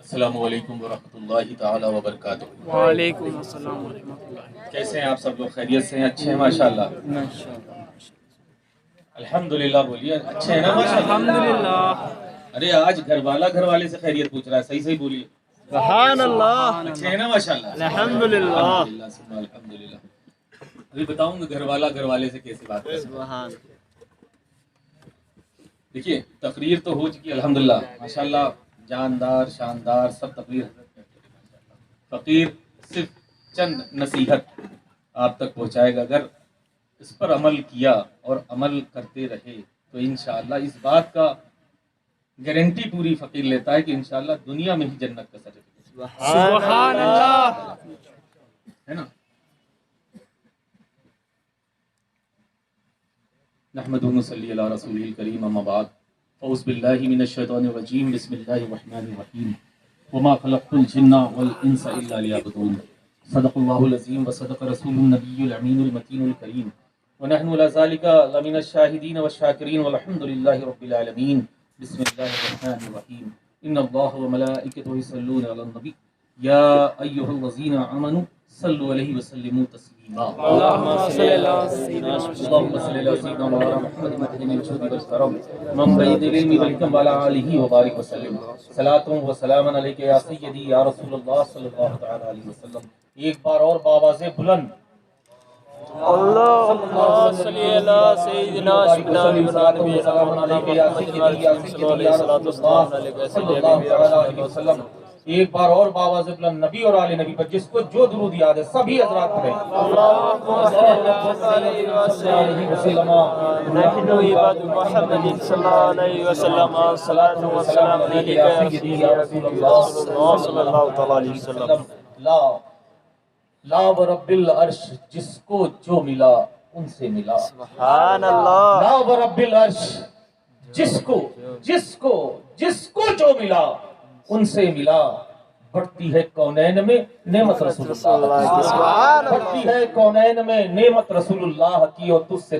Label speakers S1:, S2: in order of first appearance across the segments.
S1: السلام علیکم ورحمۃ اللہ تعالی وبرکاتہ۔
S2: وعلیکم السلام ورحمۃ اللہ۔
S1: کیسے ہیں آپ سب لوگ؟ خیریت سے ہیں؟ اچھے ہیں ماشاءاللہ؟ الحمدللہ بولیے، اچھے ہیں نا ماشاءاللہ؟
S2: الحمدللہ۔
S1: ارے آج گھر والے سے خیریت پوچھ رہا ہے، صحیح بولیے،
S2: سبحان اللہ۔
S1: اچھے ہیں نا ماشاءاللہ؟
S2: الحمدللہ۔
S1: الحمدللہ ثم الحمدللہ۔ ابھی بتاؤں گا گھر والے سے کیسے بات کریں۔
S2: سبحان۔
S1: دیکھیے تقریر تو ہو چکی الحمدللہ ماشاءاللہ، جاندار شاندار سب تقریر۔ فقیر صرف چند نصیحت آپ تک پہنچائے گا، اگر اس پر عمل کیا اور عمل کرتے رہے تو انشاءاللہ اس بات کا گارنٹی پوری فقیر لیتا ہے کہ انشاءاللہ دنیا میں ہی جنت کا سرٹیفکیٹ
S2: سبحان اللہ۔
S1: ہے نا۔ نحمد و نصلی علی رسول الکریم، اما بعد، اعوذ باللہ من الشیطان الرجیم، بسم اللہ الرحمن الرحیم، وما خلقت الجن والانس الا لیعبدون، صدق اللہ العظیم وصدق رسول النبی الامین المتین الکریم، ونحن علی ذلک لمن الشاہدین والشاکرین والحمد للہ رب العالمین۔ بسم اللہ الرحمن الرحیم، ان اللہ وملائکتہ یصلون علی النبی یا ایھا الذین آمنوا صلوا علیہ وسلموا تسلیما۔
S2: اللہم صلی علی سیدنا
S1: اللهم صل على سيدنا مولانا محمد مدين الجود والكرم منبعث العلم والحكم وعلى آله وبارك وسلم، صلاة وسلام عليك يا سيدي يا رسول اللہ صلی اللہ تعالی علیہ وسلم۔ ایک بار اور بآواز بلند،
S2: اللہم صلی علی سیدنا
S1: سلام علیک یا سیدی یا سیدی یا رسول اللہ صلی اللہ تعالی علیہ وسلم۔ ایک بار اور بآواز بلند نبی اور آل نبی پر جس کو جو درود یاد ہے سبھی حضرات پڑھیں۔
S2: اللہم صلی علی وسلم نحن عباد محمد صلی اللہ علیہ وسلم، صلاۃ و سلام علیک یا سیدی یا رسول اللہ صلی اللہ تعالی علیہ وسلم۔
S1: لا لا ورب العرش، جس کو جو ملا ان سے ملا۔
S2: سبحان اللہ۔
S1: لا ورب العرش، جس کو جو ملا ان سے ملا۔ بڑھتی ہے کونین میں نعمت رسول اللہ کی، بڑھتی ہے کونین میں نعمت رسول اللہ کی، اور تجھ سے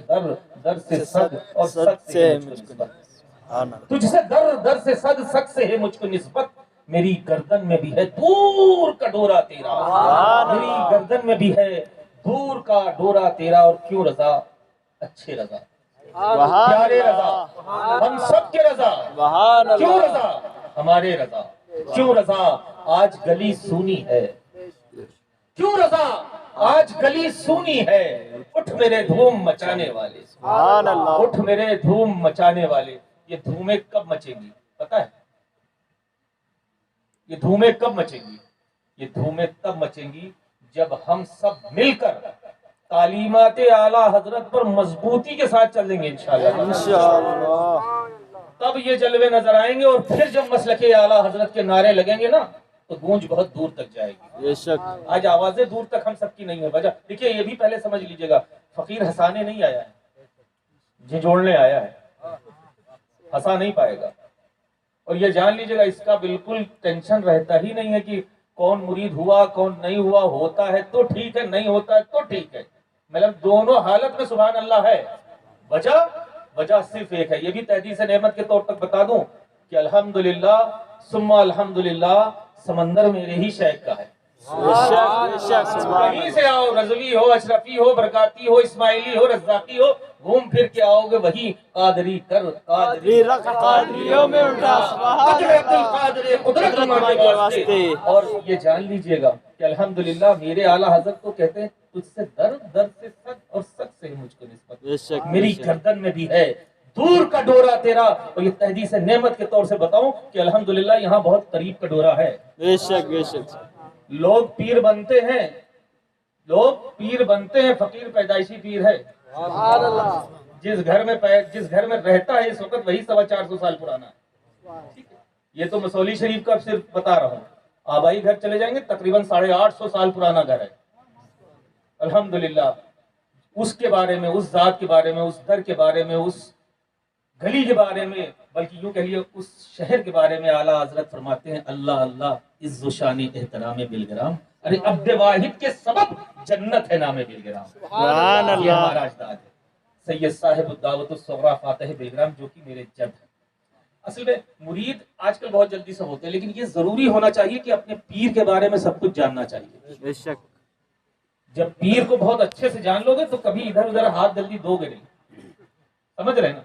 S1: در سے صد اور صد سے مجھ کو نسبت، تجھ سے در سے صد سے ہے مجھ کو نسبت۔ میری گردن میں بھی ہے دور کا ڈورا تیرا، میری گردن میں بھی ہے دور کا ڈورا تیرا، اور کیوں رضا اچھے رضا پیارے رضا ہم سب کے رضا، کیوں رضا ہمارے رضا، کیوں رضا آج گلی سونی ہے، کیوں رضا آج گلی سونی ہے۔ اٹھ میرے دھوم مچانے والے، اٹھ میرے دھوم مچانے والے۔ یہ دھومیں کب مچیں گی پتہ ہے؟ یہ دھومیں کب مچیں گی؟ یہ دھومیں تب مچیں گی جب ہم سب مل کر تعلیمات اعلیٰ حضرت پر مضبوطی کے ساتھ چلیں گے انشاءاللہ، تب یہ جلوے نظر آئیں گے۔ اور پھر جب مسلک اعلیٰ حضرت کے نعرے لگیں گے نا تو گونج بہت دور تک جائے گی۔ آج آوازیں دور تک ہم سب کی نہیں ہے، وجہ دیکھیے یہ بھی پہلے سمجھ لیجئے گا، فقیر ہنسانے نہیں آیا ہے، جھنجھوڑنے آیا ہے، ہنسا نہیں پائے گا۔ اور یہ جان لیجئے گا اس کا بالکل ٹینشن رہتا ہی نہیں ہے کہ کون مرید ہوا کون نہیں ہوا، ہوتا ہے تو ٹھیک ہے، نہیں ہوتا ہے تو ٹھیک ہے، مطلب دونوں حالت میں سبحان اللہ ہے۔ وجہ صرف ایک ہے، یہ بھی تحدیث نعمت کے طور پر بتا دوں کہ الحمدللہ ثم الحمدللہ سمندر میرے ہی شیخ کا ہے۔ کہیں سے آؤ، رضوی ہو، اشرفی ہو، برکاتی ہو، اسماعیلی ہو، رزاقی ہو، گھوم پھر کے آؤ گے وہی قادری کر قادری رکھ
S2: قادریوں میں اٹھا
S1: قدرت کے واسطے۔ اور یہ جان لیجئے گا کہ الحمدللہ میرے اعلیٰ حضرت کو کہتے ہیں تجھ سے در سے صد اور صد سے مجھ کو نسبت، میری گردن میں بھی ہے دور کا ڈورا تیرا۔ اور یہ تحدیث نعمت کے طور سے بتاؤں کہ الحمدللہ یہاں بہت قریب کا ڈورا ہے۔
S2: بے شک بے شک۔
S1: لوگ پیر بنتے ہیں، فقیر پیدائشی پیر ہے۔ جس گھر میں رہتا ہے اس وقت وہی 450 سال پرانا ہے۔ یہ تو مسولی شریف کا صرف بتا رہا ہوں، آبائی گھر چلے جائیں گے تقریباً 850 سال پرانا گھر ہے۔ الحمدللہ اس کے بارے میں، اس ذات کے بارے میں، اس در کے بارے میں، اس گلی کے بارے میں، بلکہ یوں کہیے اس شہر کے بارے میں اعلیٰ حضرت فرماتے ہیں اللہ اللہ عز و شان احترام بلگرام، ارے عبد واحد کے سبب جنت ہے نام بلگرام۔
S2: سبحان اللہ۔
S1: یہ ہمارا اجداد ہے، سید صاحب الدعوت الصغریٰ فاتح بلگرام جو کہ میرے جد ہیں۔ اصل میں مرید آج کل بہت جلدی سے ہوتے ہیں، لیکن یہ ضروری ہونا چاہیے کہ اپنے پیر کے بارے میں سب کچھ جاننا چاہیے.
S2: بے شک.
S1: جب پیر کو بہت اچھے سے جان لو گے تو کبھی ادھر ادھر ہاتھ جلدی دو گے نہیں. سمجھ رہے نا؟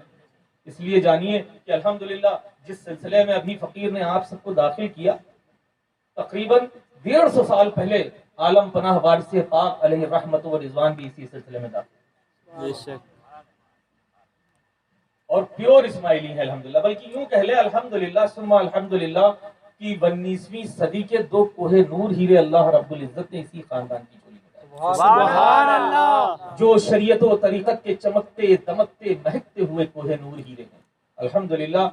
S1: اس لیے جانیے کہ الحمدللہ جس سلسلے میں ابھی فقیر نے آپ سب کو داخل کیا، تقریباً 150 سال پہلے عالم پناہ وارث پاک علیہ رحمت و رضوان بھی اسی سلسلے میں داخل.
S2: بے شک.
S1: اور پیور اسماعیلی ہے الحمدللہ، بلکہ یوں کہہ لے الحمدللہ ثم الحمدللہ کہ 19ویں صدی کے 2 کوہ نور ہیرے اللہ رب العزت نے اسی خاندان کی جھولی میں.
S2: سبحان اللہ.
S1: جو شریعت و طریقت کے چمکتے دمکتے مہکتے ہوئے کوہ نور ہیرے ہیں الحمدللہ.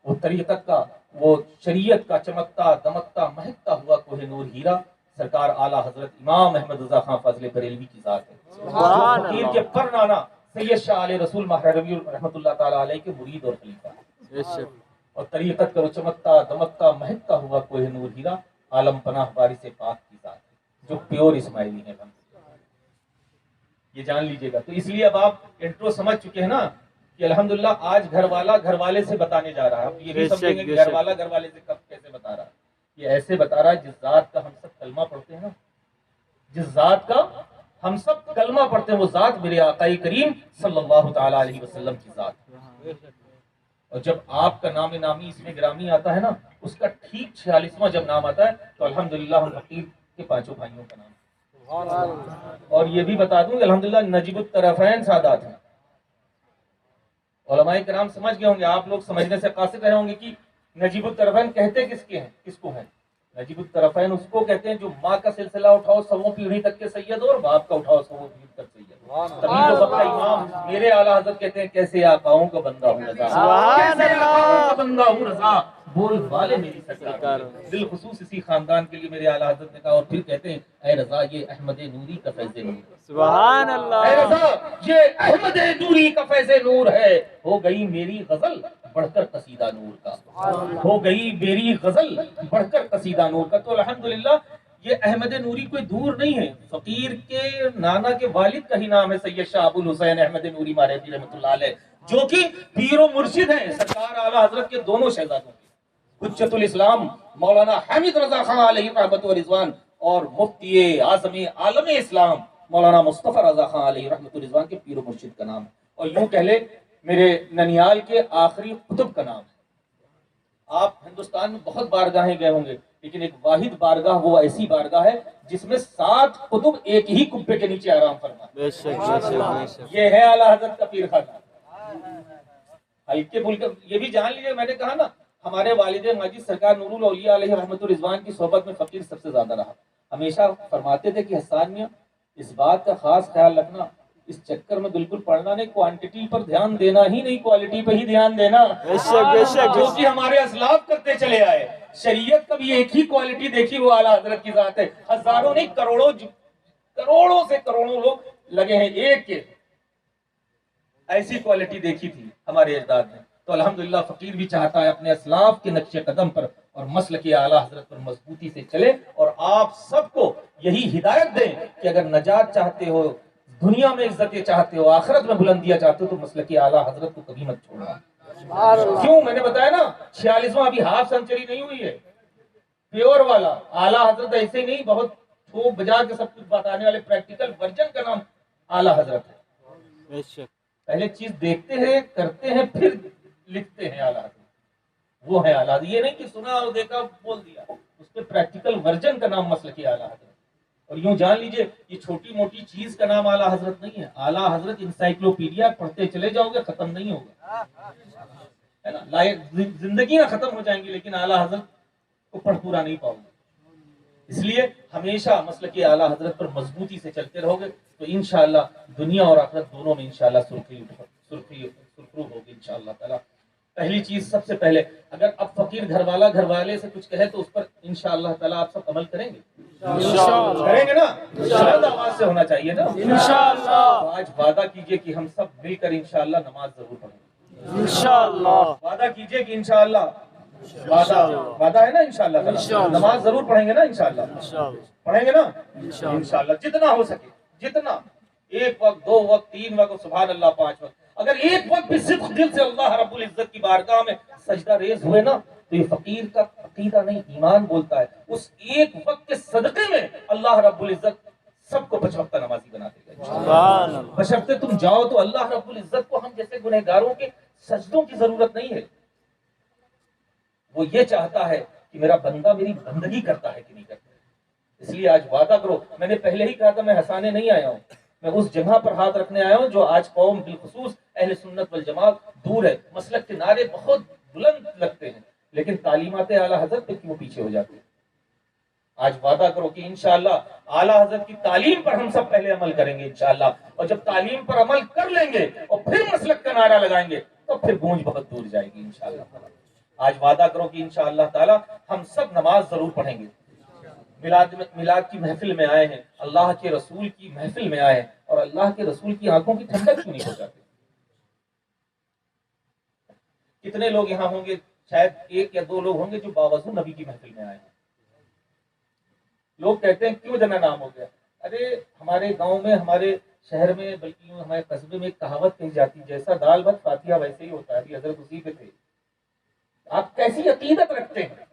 S1: وہ طریقت کا، وہ شریعت کا چمکتا دمکتا مہکتا ہوا کوہ نور ہیرا سرکار اعلیٰ حضرت امام احمد رضا خان فاضل بریلوی کی ذات ہے.
S2: سبحان
S1: جو فقیر
S2: اللہ.
S1: کے پر نانا سید شاہ علیہ رسول ماہ ربیع رحمۃ اللہ تعالیٰ علیہ کے مرید اور خلیفہ ہیں.
S2: بے شک.
S1: اور طریقت کا وہ چمکتا دمکتا مہکتا ہوا کوہ نور ہیرا عالم پناہ وارث پاک کی ذات ہے جو پیور اسماعیلی ہے. یہ جان لیجئے گا. تو اس لیے اب آپ انٹرو سمجھ چکے ہیں نا کہ الحمدللہ آج گھر والا گھر والے سے بتانے جا رہا ہے. آپ یہ بھی سمجھیں گے کہ گھر والا گھر والے سے کب کیسے بتا رہا ہے. یہ ایسے بتا رہا ہے جس ذات کا ہم سب کلمہ پڑھتے ہیں نا، جس ذات کا ہم سب کلمہ پڑھتے ہیں وہ ذات میرے آقائی کریم صلی اللہ تعالی علیہ وسلم کی ذات ہے. اور جب آپ کا نام نامی اس میں گرامی آتا ہے نا، اس کا ٹھیک 46واں جب نام آتا ہے تو الحمدللہ ہم فقیر کے 5 بھائیوں کا نام. اور یہ بھی بتا دوں کہ الحمدللہ نجیب الطرفین سادات ہیں. علماء کرام سمجھ گئے ہوں گے، آپ لوگ سمجھنے سے قاصر رہے ہوں گے کہ نجیب الطرفین کہتے کس کے ہیں، کس کو ہیں. نجیب الطرفین اس کو کہتے ہیں جو ماں کا سلسلہ اٹھاؤ 100 پیڑھی تک کے سید ہو اور باپ کا اٹھاؤ 100 پیڑھی تک سید ہو. تبھی تو سب کا امام میرے اعلیٰ حضرت کہتے ہیں کیسے آقاؤں کا بندہ ہوں رضا،
S2: سبحان
S1: کیسے آقاؤں
S2: اللہ.
S1: کا بندہ ہوں رضا، بول والے میری سرکار. بالخصوص اسی خاندان کے لیے میرے اعلیٰ حضرت نے کہا اور پھر کہتے ہیں اے رضا یہ احمد نوری کا فیض نور.
S2: سبحان
S1: اے
S2: اللہ.
S1: رضا یہ احمد نوری کا فیض نور ہے. ہو گئی میری غزل بڑھ کر قصیدہ نور کا، ہو گئی میری غزل بڑھ کر قصیدہ نور کا. تو الحمدللہ یہ احمد نوری کوئی دور نہیں ہے. فقیر کے نانا کے والد کا ہی نام ہے سید شاہ ابو الحسین احمد نوری مارفی رحمۃ اللہ علیہ، جو کہ پیر و مرشد ہیں سرکار اعلیٰ حضرت کے دونوں شہزادوں کے، حجت الاسلام مولانا حامد رضا خان علیہ رحمت و رضوان اور مفتی اعظم عالم اسلام مولانا مصطفیٰ رضا خان علیہ رحمت و رضوان کے پیر و مرشد کا نام. اور یوں کہہ لے میرے ننیال کے آخری قطب کا نام ہے. آپ ہندوستان میں بہت بارگاہیں گئے ہوں گے لیکن ایک واحد بارگاہ وہ ایسی بارگاہ ہے جس میں 7 قطب ایک ہی کبے کے نیچے آرام فرما.
S2: بے شک. بے شک. بے شک.
S1: یہ ہے اعلیٰ حضرت کا پیر خانہ. ہلکے پھلکے یہ بھی جان لیجیے، میں نے کہا نا ہمارے والد ماجد سرکار نور الاولیاء علیہ رحمت الرضوان کی صحبت میں فقیر سب سے زیادہ رہا. ہمیشہ فرماتے تھے کہ حسان میاں اس بات کا خاص خیال رکھنا، اس چکر میں بالکل پڑھنا نہیں، کوانٹٹی پر دھیان دینا ہی نہیں، کوالٹی پہ ہی دھیان دینا.
S2: بے شک. بے شک.
S1: جو کہ ہمارے اسلاف کرتے چلے آئے. شریعت کبھی ایک ہی کوالٹی دیکھی وہ اعلیٰ حضرت کی ذات ہے. ہزاروں نہیں کروڑوں سے کروڑوں لوگ لگے ہیں ایک کے، ایسی کوالٹی دیکھی تھی ہمارے اجداد نے. تو الحمدللہ فقیر بھی چاہتا ہے اپنے اسلاف کے نقش قدم پر اور مسلک اعلیٰ حضرت پر مضبوطی سے چلے. اور آپ سب کو یہی ہدایت دیں کہ اگر نجات چاہتے ہو، دنیا میں عزتیں چاہتے ہو، آخرت میں بلندیاں چاہتے ہو تو مسلک اعلیٰ حضرت کو کبھی مت چھوڑنا. کیوں؟ میں نے بتایا نا 46واں ابھی ہاف سینچری نہیں ہوئی ہے. پیور والا اعلیٰ حضرت ایسے ہی نہیں بہت ٹھوک بجا کے سب کچھ بتانے والے پریکٹیکل ورژن کا نام اعلیٰ حضرت ہے.
S2: بے شک.
S1: پہلے چیز دیکھتے ہیں کرتے ہیں پھر لکھتے ہیں اعلیٰ حضرت. وہ ہے اعلیٰ حضرت. یہ نہیں کہ سنا اور دیکھا بول دیا، اس کے پریکٹیکل ورژن کا نام مسلک اعلیٰ حضرت. اور یوں جان لیجئے یہ چھوٹی موٹی چیز کا نام اعلیٰ حضرت نہیں ہے. اعلیٰ حضرت انسائکلوپیڈیا پڑھتے چلے جاؤ گے ختم نہیں ہوگا، ہے نا. زندگیاں ختم ہو جائیں گی لیکن اعلیٰ حضرت کو پڑھ پورا نہیں پاؤ گے. اس لیے ہمیشہ مسلک اعلیٰ حضرت پر مضبوطی سے چلتے رہو گے تو انشاءاللہ دنیا اور آخرت دونوں میں انشاءاللہ سرخرو ہوگی انشاءاللہ تعالی. پہلی چیز سب سے پہلے اگر اب فقیر گھر والے سے کچھ کہے تو اس پر انشاءاللہ تعالی آپ سب عمل کریں گے، کریں گے نا. شاید آواز سے ہونا چاہیے نا انشاءاللہ. تو آج وعدہ کیجئے کہ ہم سب مل کر انشاءاللہ نماز ضرور پڑھیں گے انشاءاللہ. وعدہ کیجئے کہ انشاءاللہ وعدہ ہے نا انشاءاللہ تعالی نماز ضرور پڑھیں گے نا انشاءاللہ. پڑھیں گے نا انشاءاللہ جتنا ہو سکے، جتنا 1 وقت 2 وقت 3 وقت سبحان اللہ 5 وقت اگر ایک وقت بھی صدق دل سے اللہ رب العزت کی بارگاہ میں سجدہ ریز ہوئے نا تو یہ فقیر کا عقیدہ نہیں ایمان بولتا ہے، اس ایک وقت کے صدقے میں اللہ رب العزت سب کو 5 وقتہ نمازی بنا دے گا
S2: سبحان اللہ۔
S1: بشرطے تم جاؤ تو اللہ رب العزت کو ہم جیسے گنہگاروں کے سجدوں کی ضرورت نہیں ہے، وہ یہ چاہتا ہے کہ میرا بندہ میری بندگی کرتا ہے کہ نہیں کرتا ہے۔ اس لیے آج وعدہ کرو، میں نے پہلے ہی کہا تھا میں ہنسانے نہیں آیا ہوں، میں اس جگہ پر ہاتھ رکھنے آیا ہوں جو آج قوم بالخصوص اہل سنت والجماعت دور ہے، مسلک کے نعرے بہت بلند لگتے ہیں لیکن تعلیمات اعلیٰ حضرت پہ کیوں پیچھے ہو جاتے ہیں۔ آج وعدہ کرو کہ انشاءاللہ اعلیٰ حضرت کی تعلیم پر ہم سب پہلے عمل کریں گے انشاءاللہ، اور جب تعلیم پر عمل کر لیں گے اور پھر مسلک کا نعرہ لگائیں گے تو پھر گونج بہت دور جائے گی انشاءاللہ۔ آج وعدہ کرو کہ انشاءاللہ تعالی ہم سب نماز ضرور پڑھیں گے، میلاد کی محفل میں آئے ہیں، اللہ کے رسول کی محفل میں آئے ہیں، اور اللہ کے رسول کی آنکھوں کی ٹھنڈک کیوں نہیں ہو جاتی؟ کتنے لوگ یہاں ہوں گے، شاید 1 یا 2 لوگ ہوں گے جو باوضو نبی کی محفل میں آئے ہیں۔ لوگ کہتے ہیں کیوں جنا نام ہو گیا؟ ارے ہمارے گاؤں میں، ہمارے شہر میں، بلکہ ہمارے قصبے میں ایک کہاوت کہی جاتی ہے، جیسا دال بھت فاتحہ ویسے ہی ہوتا ہے، ابھی حضرت اسی پہ تھے۔ آپ کیسی عقیدت رکھتے ہیں؟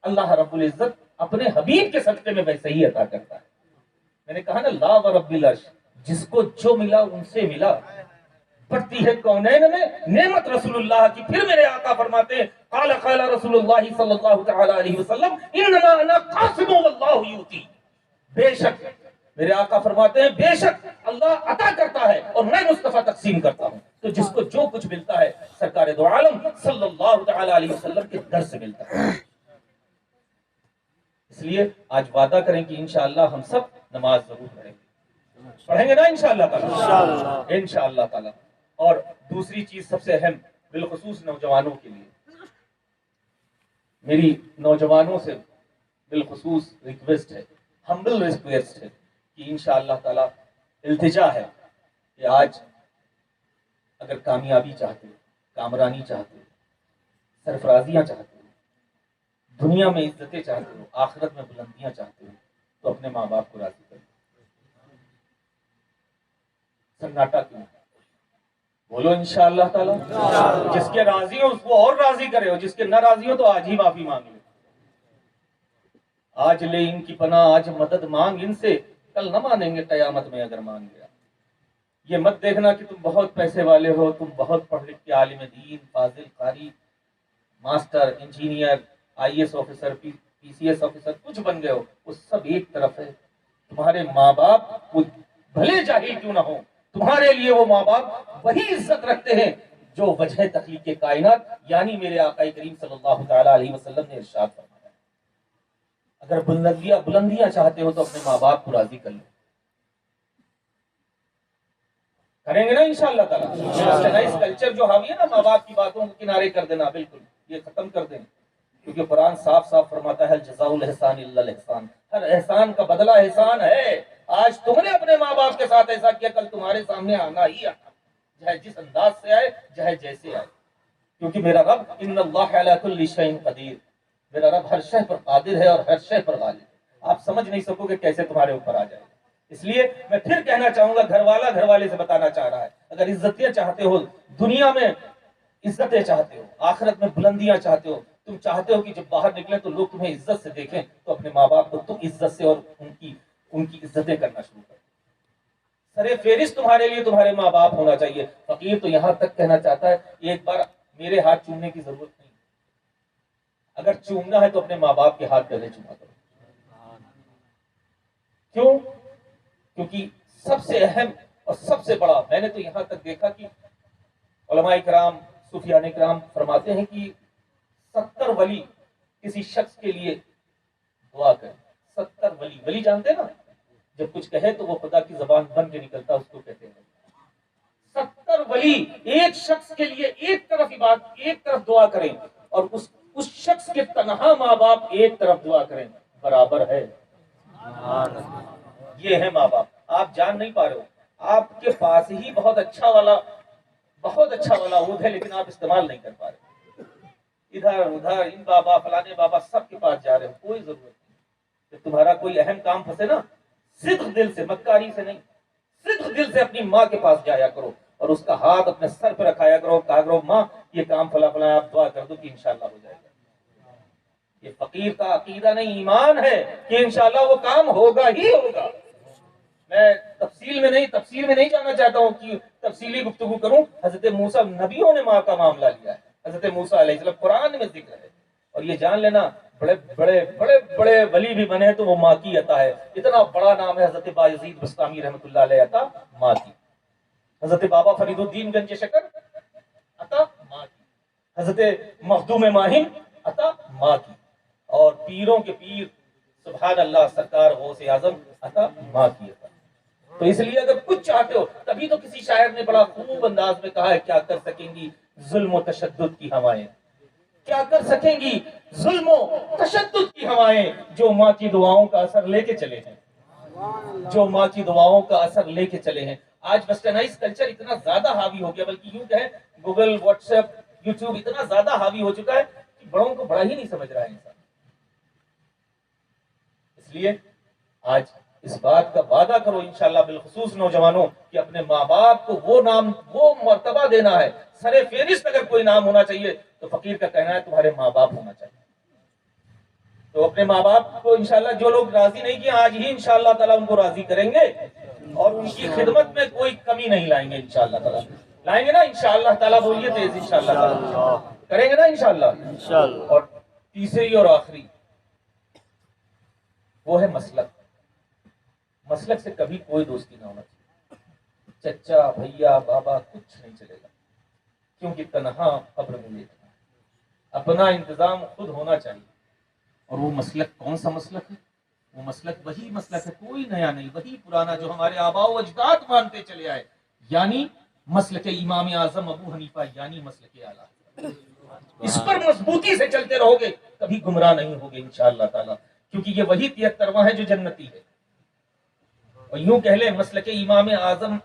S1: اللہ رب العزت اپنے حبیب کے صدقے میں ویسے ہی عطا کرتا ہے۔ میں نے کہا نا لا ورب العرش، جس کو جو ملا ان سے ملا، پڑتی ہے کونین میں نعمت رسول اللہ کی۔ پھر میرے آقا فرماتے ہیں قال قال رسول اللہ صلی اللہ تعالی علیہ وسلم انما انا قاسم واللہ یؤتی، بے شک میرے آقا فرماتے ہیں بے شک اللہ عطا کرتا ہے اور میں مصطفیٰ تقسیم کرتا ہوں۔ تو جس کو جو کچھ ملتا ہے سرکار دو عالم صلی اللہ تعالی علیہ وسلم کے در سے ملتا ہے۔ اس لیے آج وعدہ کریں کہ انشاءاللہ ہم سب نماز ضرور پڑھیں گے نا انشاءاللہ تعالی، انشاءاللہ تعالی۔ اور دوسری چیز سب سے اہم، بالخصوص نوجوانوں کے لیے میری نوجوانوں سے بالخصوص ریکویسٹ ہے، ہمبل ریکویسٹ ہے کہ انشاءاللہ تعالی التجا ہے کہ آج اگر کامیابی چاہتے ہو، کامرانی چاہتے ہو، سرفرازیاں چاہتے ہو، دنیا میں عزتیں چاہتے ہو، آخرت میں بلندیاں چاہتے ہو تو اپنے ماں باپ کو راضی کرو۔ سناٹا کیوں؟ بولو انشاءاللہ تعالی۔ جس کے راضی ہو اس کو اور راضی کرے، ہو جس کے نہ راضی ہو تو آج ہی معافی مانگ لے۔ آج لے ان کی پناہ، آج مدد مانگ ان سے، کل نہ مانیں گے قیامت میں اگر مان گیا۔ یہ مت دیکھنا کہ تم بہت پیسے والے ہو، تم بہت پڑھ لکھ کے عالم دین، فاضل، قاری، master, engineer, IAS officer, PCS officer کچھ بن گئے ہو، وہ سب ایک طرف ہے۔ تمہارے ماں باپ وہ بھلے جاہل کیوں نہ ہو، تمہارے لیے وہ ماں باپ وہی عزت رکھتے ہیں جو وجہ تخلیق کائنات یعنی میرے آقا کریم صلی اللہ تعالی علیہ وسلم نے ارشاد فرمایا۔ اگر بلندیاں چاہتے ہو تو اپنے ماں باپ کو راضی کر لو۔ کریں گے نا انشاءاللہ تعالی۔ اس کلچر جو حاوی ہے نا ماں باپ کی باتوں کو کنارے کر دینا، بالکل یہ ختم کر دیں، کیونکہ قرآن صاف صاف فرماتا ہے جزاء الاحسان الا الاحسان، ہر احسان کا بدلہ احسان ہے۔ آج تم نے اپنے ماں باپ کے ساتھ ایسا کیا، کل تمہارے سامنے آنا ہی آنا، چاہے جس انداز سے آئے، چاہے جیسے آئے، کیونکہ میرا رب ان اللہ علی کل شیء قدیر، میرا رب ہر شے پر قادر ہے اور ہر شے پر غالب ہے۔ آپ سمجھ نہیں سکو گے کیسے تمہارے اوپر آ جائے۔ اس لیے میں پھر کہنا چاہوں گا، گھر والے سے بتانا چاہ رہا ہے، اگر عزتیں چاہتے ہو، دنیا میں عزتیں چاہتے ہو، آخرت میں بلندیاں چاہتے ہو، تم چاہتے ہو کہ جب باہر نکلے تو لوگ تمہیں عزت سے دیکھیں، تو اپنے ماں باپ کو تم عزت سے اور ان کی عزتیں کرنا شروع کرو۔ سرے فہرست تمہارے لیے تمہارے ماں باپ ہونا چاہیے۔ فقیر تو یہاں تک کہنا چاہتا ہے ایک بار میرے ہاتھ چومنے کی ضرورت نہیں، اگر چومنا ہے تو اپنے ماں باپ کے ہاتھ پہلے چوما کرو۔ کیوں؟ کیونکہ سب سے اہم اور سب سے بڑا، میں نے تو یہاں تک دیکھا کہ علماء کرام، صوفیان کرام فرماتے ہیں کہ 70 ولی کسی شخص کے لیے دعا کریں۔ 70 ولی جانتے ہیں نا، جب کچھ کہے تو وہ خدا کی زبان بن کے نکلتا، اس کو کہتے ہیں 70 ولی ایک شخص کے لیے ایک طرف دعا کریں، اور اس شخص کے تنہا ماں باپ ایک طرف دعا کریں، برابر ہے۔ یہ ہے ماں باپ۔ آپ جان نہیں پا رہے ہو، آپ کے پاس ہی بہت اچھا والا عود ہے، لیکن آپ استعمال نہیں کر پا رہے۔ ادھر ادھر ان بابا فلانے بابا سب کے پاس جا رہے ہو، کوئی ضرورت نہیں۔ کہ تمہارا کوئی اہم کام پھنسے نا، صدق دل سے، مکاری سے نہیں، صدق دل سے اپنی ماں کے پاس جایا کرو اور اس کا ہاتھ اپنے سر پہ رکھایا کرو، کہا کرو ماں یہ کام فلاں فلاں آپ دعا کر دو کہ انشاءاللہ ہو جائے گا۔ یہ فقیر کا عقیدہ نہیں، ایمان ہے کہ انشاءاللہ وہ کام ہوگا ہی ہوگا۔ میں تفصیل میں نہیں جانا چاہتا ہوں کہ تفصیلی گفتگو کروں۔ حضرت موسیٰ، نبیوں نے ماں کا معاملہ لیا ہے، حضرت موسیٰ علیہ السلام قرآن میں ذکر ہے۔ اور یہ جان لینا بڑے بڑے بڑے بڑے ولی بھی بنے تو وہ ماں کی عطا ہے۔ اتنا بڑا نام ہے حضرت بایزید بستامی رحمۃ اللہ علیہ، عطا ماں کی۔ حضرت بابا فرید الدین گنج شکر، عطا ماں کی۔ حضرت مخدوم ماہم، عطا ماں کی۔ اور پیروں کے پیر سبحان اللہ سرکار غوث اعظم، عطا ماں کی عطا۔ تو اس لیے اگر کچھ چاہتے ہو، تبھی تو کسی شاعر نے بڑا خوب انداز میں کہا ہے، کیا کر سکیں گی ظلم و تشدد کی ہوائیں، کیا کر سکیں گی ظلم و تشدد کی ہوائیں، جو ماں کی دعاؤں کا اثر لے کے چلے ہیں، جو ماں کی دعاؤں کا اثر لے کے چلے ہیں۔ آج ویسٹرنائز کلچر اتنا زیادہ حاوی ہو گیا، بلکہ یوں کہیں گوگل، واٹس ایپ، یوٹیوب اتنا زیادہ حاوی ہو چکا ہے کہ بڑوں کو بڑا ہی نہیں سمجھ رہا ہے انسان۔ اس لیے آج اس بات کا وعدہ کرو انشاءاللہ، بالخصوص نوجوانوں، کہ اپنے ماں باپ کو وہ نام، وہ مرتبہ دینا ہے۔ سر فہرست اگر کوئی نام ہونا چاہیے تو فقیر کا کہنا ہے تمہارے ماں باپ ہونا چاہیے۔ تو اپنے ماں باپ کو انشاءاللہ، جو لوگ راضی نہیں کیے آج ہی انشاءاللہ تعالیٰ ان کو راضی کریں گے، اور ان کی خدمت میں کوئی کمی نہیں لائیں گے انشاءاللہ تعالیٰ۔ لائیں گے نا انشاءاللہ تعالیٰ؟ بولیے تیز، انشاءاللہ تعالیٰ کریں گے نا انشاءاللہ۔
S2: انشاءاللہ۔
S1: اور تیسری اور آخری وہ ہے مسلک۔ مسلک سے کبھی کوئی دوستی نہ ہونا چاہیے۔ چچا، بھیا، بابا کچھ نہیں چلے گا، کیونکہ تنہا قبر میں لیٹنا ہے۔ اپنا انتظام خود ہونا چاہیے۔ اور وہ مسلک کون سا مسلک ہے؟ وہ مسلک وہی مسلک ہے، کوئی نیا نہیں، وہی پرانا جو ہمارے آباء و اجداد مانتے چلے آئے، یعنی مسلک امام اعظم ابو حنیفہ، یعنی مسلک اعلیٰ۔ اس پر مضبوطی سے چلتے رہو گے، کبھی گمراہ نہیں ہوگے انشاءاللہ تعالی، کیونکہ یہ وہی 73واں ہے جو جنتی ہے۔ اور یوں کہہ لیں مسلک امام اعظم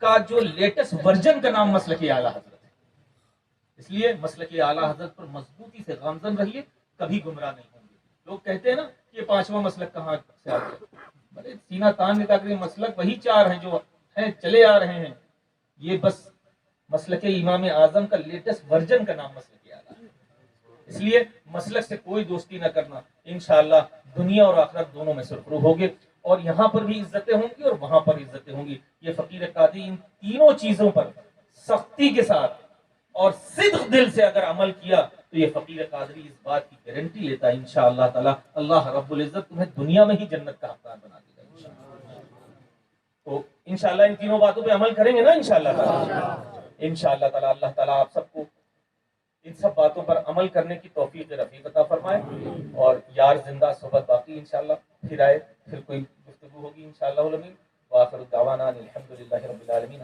S1: کا جو لیٹسٹ ورژن کا نام مسلک اعلیٰ حضرت ہے۔ اس لیے مسلک اعلیٰ حضرت پر مضبوطی سے گامزن رہیے، کبھی گمراہ نہیں ہوں گے۔ لوگ کہتے ہیں نا یہ پانچواں مسلک کہاں سے آ گیا، بڑے سینہ تان کے کہ مسلک وہی چار ہیں جو ہیں چلے آ رہے ہیں، یہ بس مسلک امام اعظم کا لیٹسٹ ورژن کا نام مسلک اعلیٰ ہے۔ اس لیے مسلک سے کوئی دوستی نہ کرنا، انشاءاللہ دنیا اور آخرت دونوں میں سرخرو ہوگے، اور یہاں پر بھی عزتیں ہوں گی اور وہاں پر عزتیں ہوں گی۔ یہ فقیر قادری ان تینوں چیزوں پر سختی کے ساتھ اور صدق دل سے اگر عمل کیا تو یہ فقیر قادری اس بات کی گارنٹی لیتا ہے انشاءاللہ تعالی اللہ رب العزت تمہیں دنیا میں ہی جنت کا حقدار بنا دے گا انشاءاللہ۔ تو انشاءاللہ ان تینوں باتوں پہ عمل کریں گے نا انشاءاللہ تعالی، انشاءاللہ تعالی اللہ تعالی آپ سب کو ان سب باتوں پر عمل کرنے کی توفیق رفیق عطا فرمائے، اور یار زندہ صحبت باقی انشاءاللہ پھر آئے، پھر کوئی گفتگو ہوگی انشاءاللہ العالمین۔ وآخر دعوانا الحمدللہ رب العالمین۔